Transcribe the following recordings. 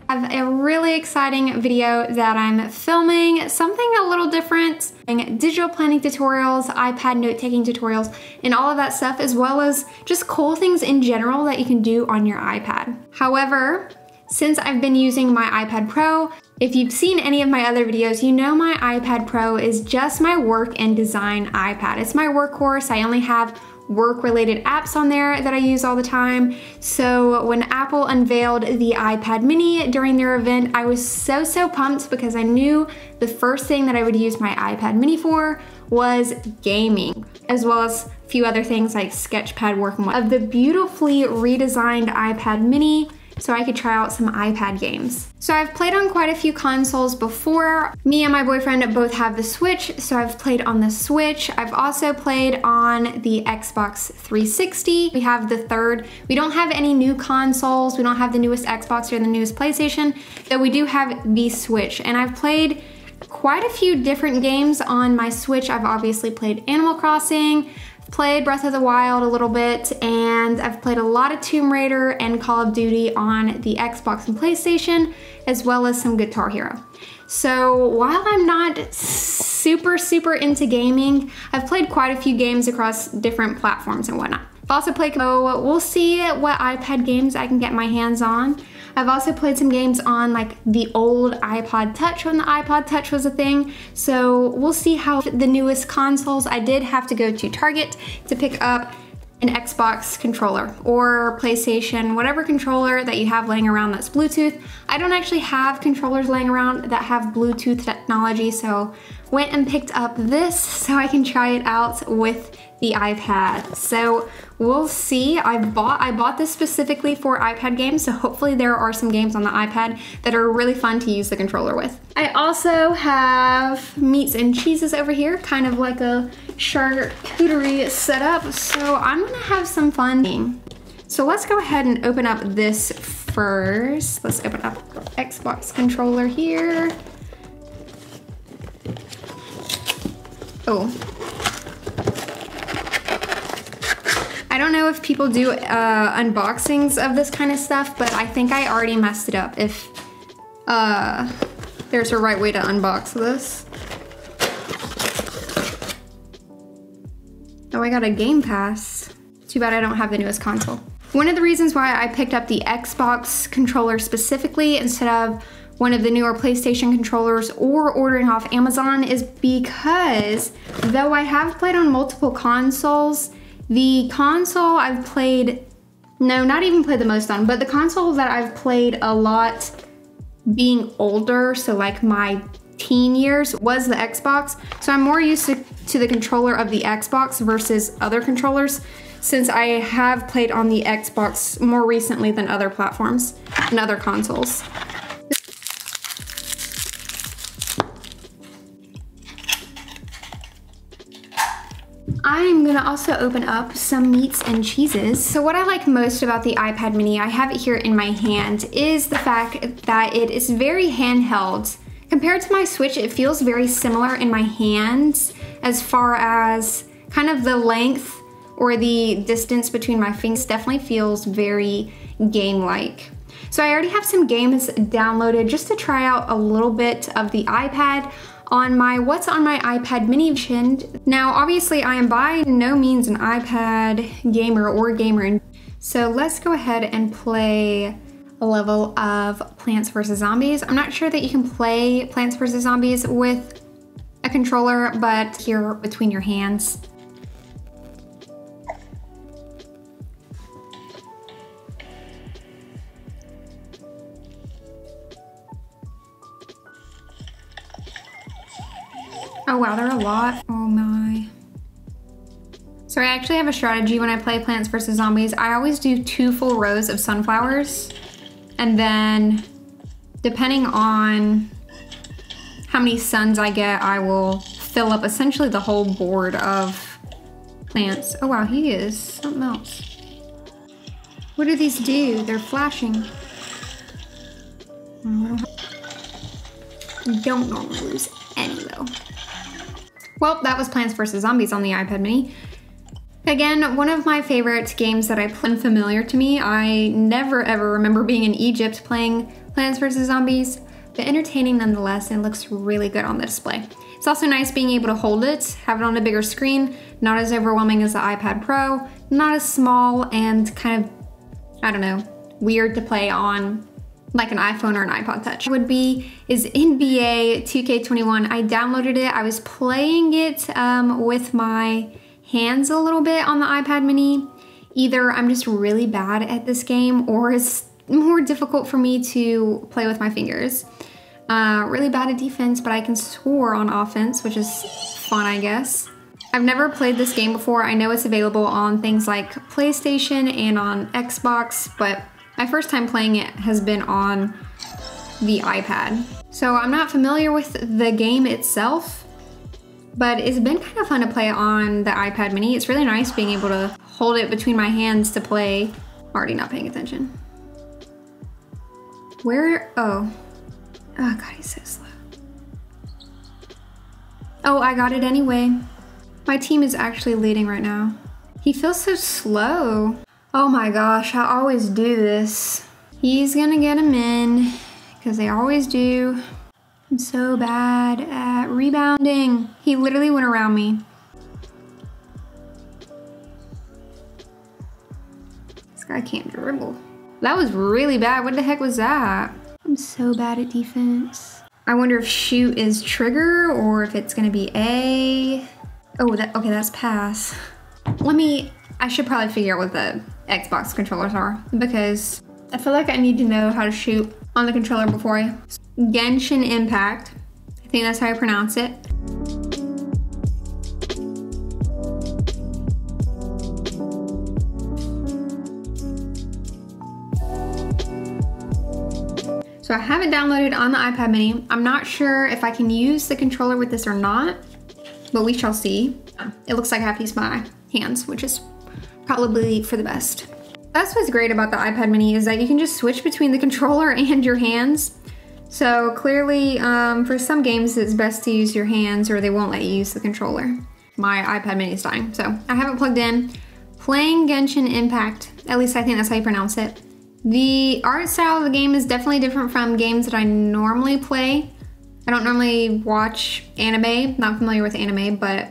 I have a really exciting video that I'm filming, something a little different, digital planning tutorials, iPad note-taking tutorials, and all of that stuff, as well as just cool things in general that you can do on your iPad. However, since I've been using my iPad Pro, if you've seen any of my other videos, you know my iPad Pro is just my work and design iPad. It's my workhorse. I only have work-related apps on there that I use all the time. So when Apple unveiled the iPad mini during their event, I was so pumped because I knew the first thing that I would use my iPad mini for was gaming, as well as a few other things like Sketchpad work and what. Of the beautifully redesigned iPad mini, so I could try out some iPad games. So I've played on quite a few consoles before. Me and my boyfriend both have the Switch, so I've played on the Switch. I've also played on the Xbox 360. We have the third. We don't have any new consoles. We don't have the newest Xbox or the newest PlayStation, though we do have the Switch. And I've played quite a few different games on my Switch. I've obviously played Animal Crossing, played Breath of the Wild a little bit, and I've played a lot of Tomb Raider and Call of Duty on the Xbox and PlayStation, as well as some Guitar Hero. So while I'm not super into gaming, I've played quite a few games across different platforms and whatnot. I've also played, so we'll see what iPad games I can get my hands on. I've also played some games on like the old iPod Touch when the iPod Touch was a thing. So we'll see how the newest consoles. I did have to go to Target to pick up an Xbox controller or PlayStation, whatever controller that you have laying around that's Bluetooth. I don't actually have controllers laying around that have Bluetooth technology, so went and picked up this so I can try it out with the iPad. So we'll see. I bought this specifically for iPad games, so hopefully there are some games on the iPad that are really fun to use the controller with. I also have meats and cheeses over here, kind of like a charcuterie setup, so I'm gonna have some fun. So let's go ahead and open up this first. Let's open up the Xbox controller here. Oh. I don't know if people do unboxings of this kind of stuff, but I think I already messed it up if there's a right way to unbox this. Oh, I got a Game Pass. Too bad I don't have the newest console. One of the reasons why I picked up the Xbox controller specifically instead of one of the newer PlayStation controllers or ordering off Amazon is because though I have played on multiple consoles, the console I've played, no, not even played the most on, but the console that I've played a lot being older, so like my teen years, was the Xbox. So I'm more used to the controller of the Xbox versus other controllers, since I have played on the Xbox more recently than other platforms and other consoles. I'm gonna also open up some meats and cheeses. So what I like most about the iPad mini, I have it here in my hand, is the fact that it is very handheld. Compared to my Switch, it feels very similar in my hands as far as kind of the length or the distance between my fingers. Definitely feels very game-like. So I already have some games downloaded just to try out a little bit of the iPad on my What's on My iPad mini. Now obviously I am by no means an iPad gamer or gamer, so let's go ahead and play a level of Plants vs. Zombies. I'm not sure that you can play Plants vs. Zombies with a controller, but here between your hands. Oh wow, there are a lot. Oh my. So I actually have a strategy when I play Plants vs. Zombies. I always do 2 full rows of sunflowers, and then depending on how many suns I get, I will fill up essentially the whole board of plants. Oh wow, he is something else. What do these do? They're flashing. Don't normally lose any though. Well, that was Plants vs. Zombies on the iPad mini. Again, one of my favorite games that I play familiar to me. I never ever remember being in Egypt playing Plants vs. Zombies, but entertaining nonetheless, and looks really good on the display. It's also nice being able to hold it, have it on a bigger screen, not as overwhelming as the iPad Pro, not as small and kind of, I don't know, weird to play on like an iPhone or an iPod Touch. Is NBA 2K21. I downloaded it. I was playing it with my hands a little bit on the iPad mini. Either I'm just really bad at this game or it's more difficult for me to play with my fingers. Really bad at defense, but I can score on offense, which is fun, I guess. I've never played this game before. I know it's available on things like PlayStation and on Xbox, but my first time playing it has been on the iPad. So I'm not familiar with the game itself, but it's been kind of fun to play on the iPad mini. It's really nice being able to hold it between my hands to play. Already not paying attention. Oh God, he's so slow. Oh, I got it anyway. My team is actually leading right now. He feels so slow. Oh my gosh, I always do this. He's gonna get him in, because they always do. I'm so bad at rebounding. He literally went around me. This guy can't dribble. That was really bad. What the heck was that? I'm so bad at defense. I wonder if shoot is trigger or if it's gonna be A. Oh, okay, that's pass. I should probably figure out what the Xbox controllers are, because I feel like I need to know how to shoot on the controller before I... Genshin Impact. I think that's how I pronounce it. So I have it downloaded on the iPad mini. I'm not sure if I can use the controller with this or not, but we shall see. It looks like I have to use my hands, which is probably for the best. That's what's great about the iPad mini, is that you can just switch between the controller and your hands. So clearly, for some games, it's best to use your hands or they won't let you use the controller. My iPad mini is dying, so I have it plugged in. Playing Genshin Impact, at least I think that's how you pronounce it. The art style of the game is definitely different from games that I normally play. I don't normally watch anime, not familiar with anime, but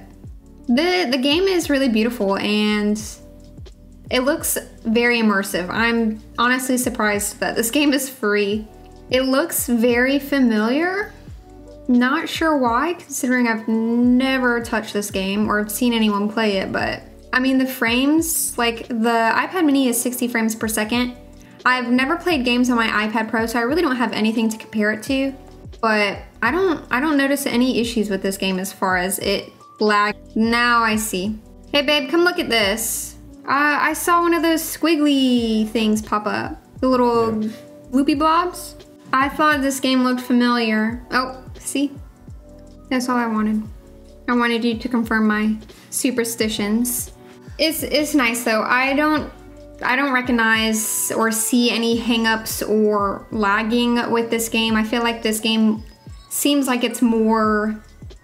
the game is really beautiful and it looks very immersive. I'm honestly surprised that this game is free. It looks very familiar. Not sure why, considering I've never touched this game or seen anyone play it, but I mean the frames, like the iPad mini is 60 frames per second. I've never played games on my iPad Pro, so I really don't have anything to compare it to, but I don't notice any issues with this game as far as it lag. Now I see. Hey babe, come look at this. I saw one of those squiggly things pop up. The little loopy blobs. I thought this game looked familiar. Oh, see? That's all I wanted. I wanted you to confirm my superstitions. It's nice though. I don't recognize or see any hangups or lagging with this game. I feel like this game seems like it's more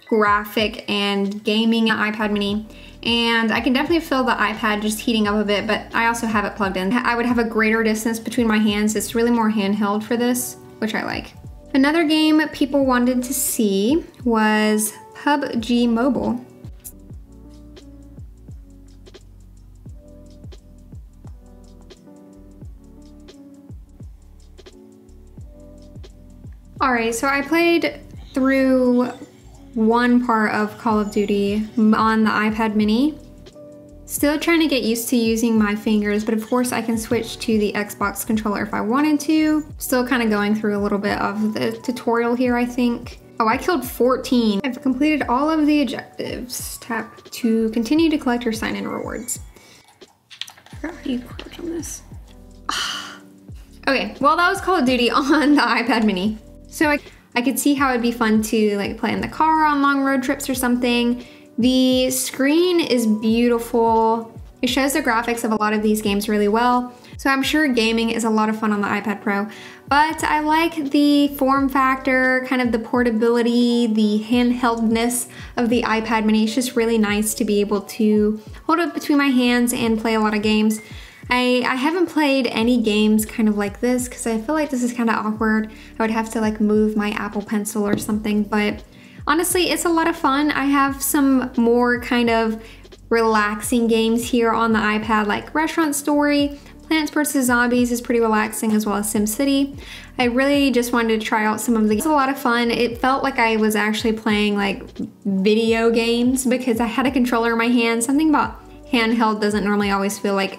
graphic and gaming iPad mini. And I can definitely feel the iPad just heating up a bit, but I also have it plugged in. I would have a greater distance between my hands. It's really more handheld for this, which I like. Another game people wanted to see was PUBG Mobile. All right, so I played through one part of Call of Duty on the iPad mini. Still trying to get used to using my fingers, but of course I can switch to the Xbox controller if I wanted to. Still kind of going through a little bit of the tutorial here, I think. Oh, I killed 14. I've completed all of the objectives. Tap to continue to collect your sign-in rewards. I forgot how you crouch on this. Okay, well that was Call of Duty on the iPad mini. So I could see how it'd be fun to like play in the car on long road trips or something. The screen is beautiful. It shows the graphics of a lot of these games really well. So I'm sure gaming is a lot of fun on the iPad Pro. But I like the form factor, kind of the portability, the handheldness of the iPad mini. It's just really nice to be able to hold it between my hands and play a lot of games. I haven't played any games kind of like this because I feel like this is kind of awkward. I would have to like move my Apple Pencil or something, but honestly, it's a lot of fun. I have some more kind of relaxing games here on the iPad, like Restaurant Story. Plants vs. Zombies is pretty relaxing, as well as SimCity. I really just wanted to try out some of the games. It was a lot of fun. It felt like I was actually playing like video games because I had a controller in my hand. Something about handheld doesn't normally always feel like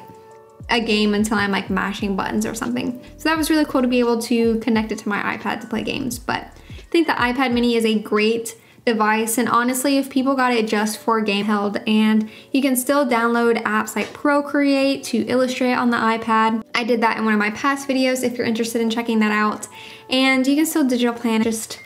a game until I'm like mashing buttons or something. So that was really cool to be able to connect it to my iPad to play games. But I think the iPad mini is a great device, and honestly, if people got it just for game held, and you can still download apps like Procreate to illustrate on the iPad. I did that in one of my past videos if you're interested in checking that out. And you can still digital plan, just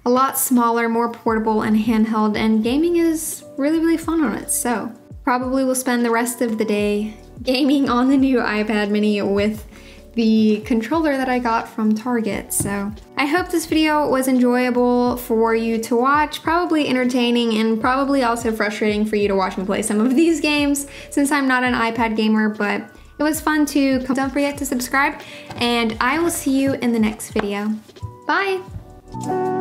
a lot smaller, more portable and handheld, and gaming is really fun on it. So probably will spend the rest of the day gaming on the new iPad mini with the controller that I got from Target. So I hope this video was enjoyable for you to watch, probably entertaining and probably also frustrating for you to watch me play some of these games since I'm not an iPad gamer, but it was fun to come. Don't forget to subscribe, and I will see you in the next video. Bye!